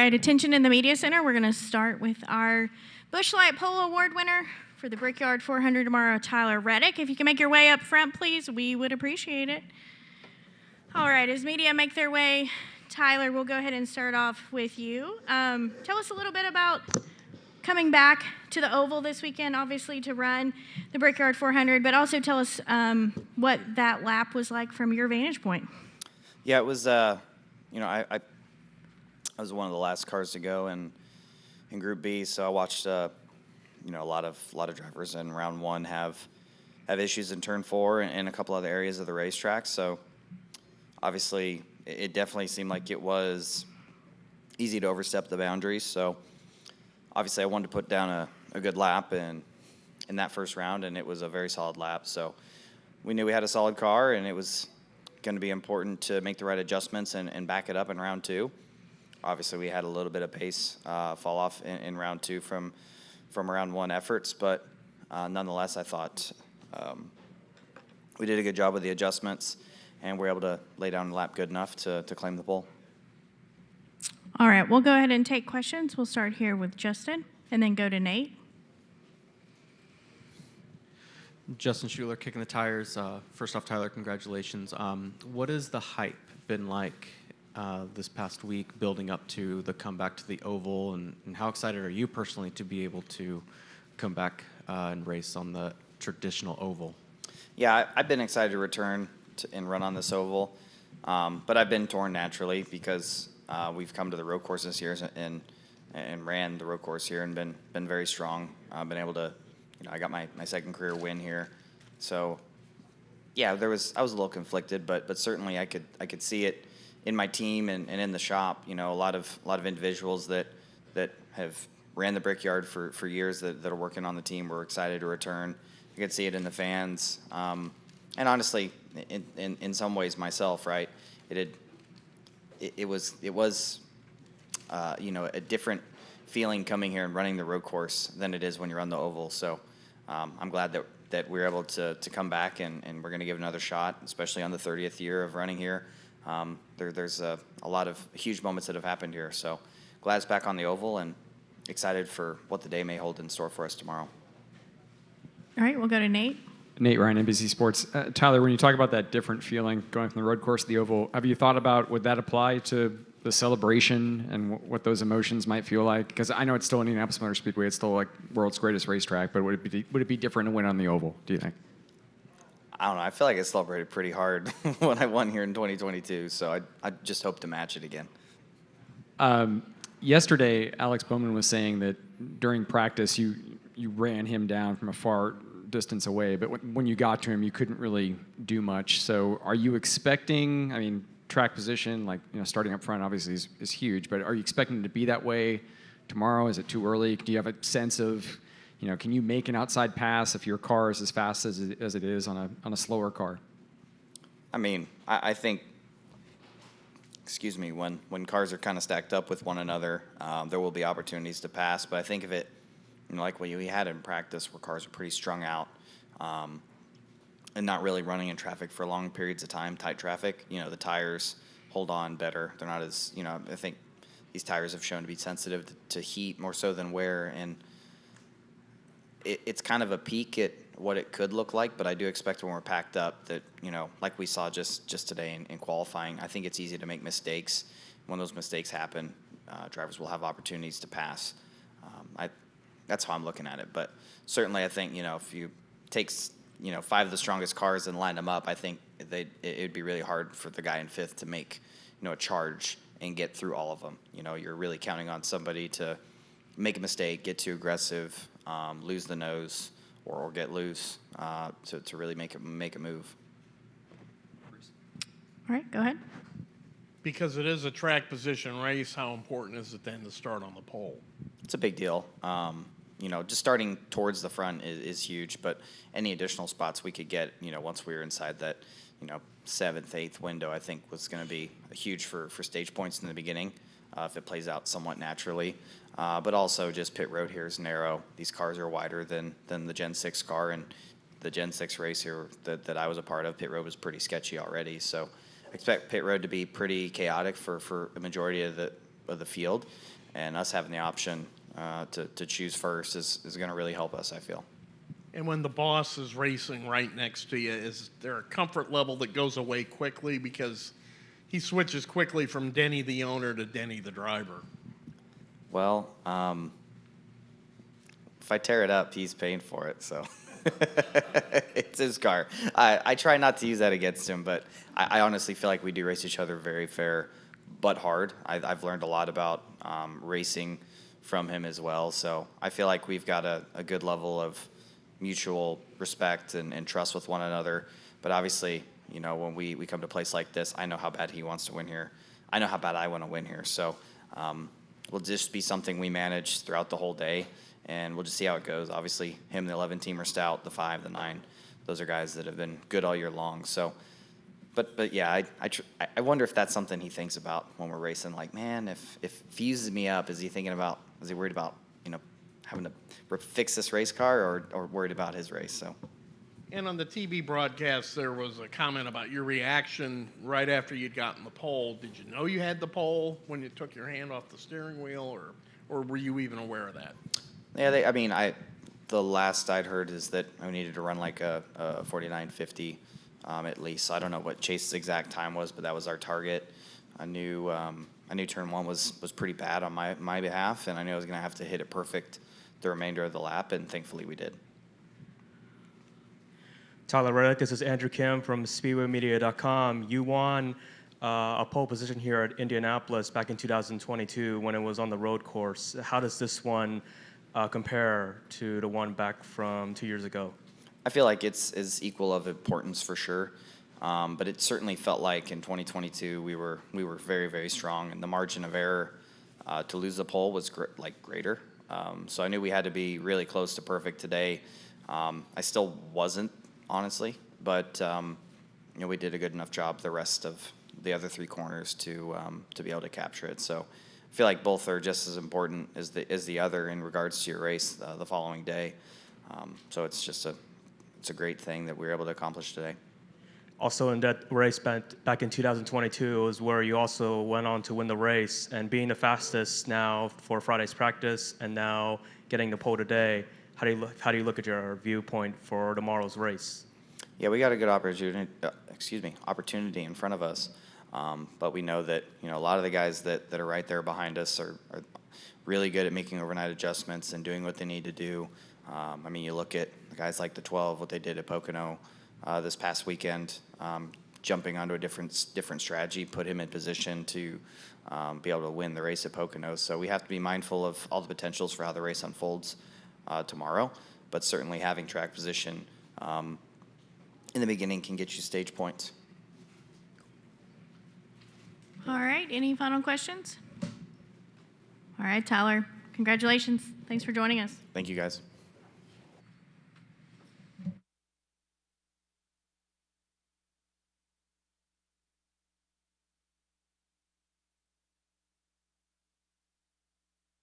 right, attention in the media center. We're going to start with our Busch Light Pole Award winner for the Brickyard 400 tomorrow, Tyler Reddick. If you can make your way up front, please, we would appreciate it. All right, as media make their way, Tyler, we'll go ahead and start off with you. Tell us a little bit about coming back to the Oval this weekend, obviously to run the Brickyard 400, but also tell us what that lap was like from your vantage point. Yeah, it was, I was one of the last cars to go in Group B, so I watched, a lot of drivers in round one have issues in turn 4 and a couple other areas of the racetrack. So obviously, it definitely seemed like it was easy to overstep the boundaries. So obviously, I wanted to put down a good lap in that first round, and it was a very solid lap. So we knew we had a solid car, and it was going to be important to make the right adjustments and back it up in round 2. Obviously, we had a little bit of pace fall off in round 2 from round 1 efforts, but nonetheless, I thought we did a good job with the adjustments, and we were able to lay down the lap good enough to claim the pole. All right, we'll go ahead and take questions. We'll start here with Justin and then go to Nate. Justin Schuler, Kicking the Tires. First off, Tyler, congratulations. What has the hype been like this past week building up to the comeback to the Oval, and how excited are you personally to be able to come back and race on the traditional Oval? Yeah, I've been excited to return and run on this Oval, but I've been torn naturally because we've come to the road course this year and ran the road course here and been very strong. I've been able to, I got my second career win here, so yeah, I was a little conflicted, but certainly I could see it in my team and in the shop. A lot of individuals that have ran the Brickyard for years that are working on the team were excited to return. You could see it in the fans, and honestly, in some ways myself, right? It was a different feeling coming here and running the road course than it is when you're on the Oval. So I'm glad that we were able to come back, and we're going to give it another shot, especially on the 30th year of running here. There's a lot of huge moments that have happened here. So glad it's back on the Oval and excited for what the day may hold in store for us tomorrow. All right, we'll go to Nate. Nate Ryan, NBC Sports. Tyler, when you talk about that different feeling going from the road course to the Oval, have you thought about would that apply to the celebration and what those emotions might feel like? Because I know it's still Indianapolis Motor Speedway. It's still like world's greatest racetrack, but would it be different to win on the Oval, do you think? I don't know. I feel like I celebrated pretty hard when I won here in 2022, so I just hope to match it again. Yesterday, Alex Bowman was saying that during practice you ran him down from a far distance away, but when you got to him, you couldn't really do much. So are you expecting, track position, starting up front obviously is huge, but are you expecting it to be that way tomorrow? Is it too early? Do you have a sense of, can you make an outside pass if your car is as fast as it is on a slower car? I think, when cars are kind of stacked up with one another, there will be opportunities to pass, but I think of it like what we had in practice where cars are pretty strung out and not really running in traffic for long periods of time, tight traffic. The tires hold on better. They're not as, I think these tires have shown to be sensitive to heat more so than wear, and it's kind of a peek at what it could look like, but I do expect when we're packed up that, like we saw just today in qualifying, I think it's easy to make mistakes. When those mistakes happen, drivers will have opportunities to pass. That's how I'm looking at it. But certainly I think, if you take, 5 of the strongest cars and line them up, I think it would be really hard for the guy in 5th to make, a charge and get through all of them. You're really counting on somebody to make a mistake, get too aggressive, lose the nose, or get loose to really make a move. All right, go ahead. Because it is a track position race, how important is it then to start on the pole? It's a big deal. Just starting towards the front is huge, but any additional spots we could get, once we were inside that, 7th, 8th window, I think was going to be huge for stage points in the beginning, if it plays out somewhat naturally. But also just pit road here is narrow. These cars are wider than the Gen 6 car, and the Gen 6 race here that I was a part of, pit road was pretty sketchy already. So I expect pit road to be pretty chaotic for a majority of of the field, and us having the option to choose first is going to really help us, I feel. And when the boss is racing right next to you, is there a comfort level that goes away quickly because he switches quickly from Denny the owner to Denny the driver? Well, if I tear it up, he's paying for it, so it's his car. I try not to use that against him, but I honestly feel like we do race each other very fair but hard. I've learned a lot about racing from him as well, so I feel like we've got a good level of mutual respect and trust with one another. But obviously, you know, when we come to a place like this, I know how bad he wants to win here. I know how bad I want to win here, so will just be something we manage throughout the whole day, and we'll just see how it goes. Obviously, him, the 11 team are stout, the 5, the 9, those are guys that have been good all year long. So, but yeah, I wonder if that's something he thinks about when we're racing. Like, man, if he uses me up, is he worried about, you know, having to fix this race car, or worried about his race? So. And on the TV broadcast, there was a comment about your reaction right after you'd gotten the pole. Did you know you had the pole when you took your hand off the steering wheel, or were you even aware of that? Yeah, the last I'd heard is that I needed to run like a 49.50 at least. So I don't know what Chase's exact time was, but that was our target. I knew turn 1 was pretty bad on my behalf, and I knew I was going to have to hit it perfect the remainder of the lap, and thankfully we did. Tyler Reddick, this is Andrew Kim from SpeedwayMedia.com. You won a pole position here at Indianapolis back in 2022 when it was on the road course. How does this one compare to the one back from 2 years ago? I feel like it's equal of importance for sure, but it certainly felt like in 2022 we were very, very strong, and the margin of error to lose the pole was greater. So I knew we had to be really close to perfect today. I still wasn't, honestly, but you know, we did a good enough job the rest of the other 3 corners to be able to capture it. So I feel like both are just as important as the other in regards to your race the following day. So it's a great thing that we were able to accomplish today. Also, in that race back in 2022 was where you also went on to win the race, and being the fastest now for Friday's practice and now getting the pole today. How do you look at your viewpoint for tomorrow's race? Yeah, we got a good opportunity in front of us, but we know that, you know, a lot of the guys that are right there behind us are really good at making overnight adjustments and doing what they need to do. I mean, you look at the guys like the 12, what they did at Pocono this past weekend, jumping onto a different strategy, put him in position to be able to win the race at Pocono. So we have to be mindful of all the potentials for how the race unfolds tomorrow, but certainly having track position in the beginning can get you stage points. All right, any final questions? All right, Tyler, congratulations. Thanks for joining us. Thank you, guys.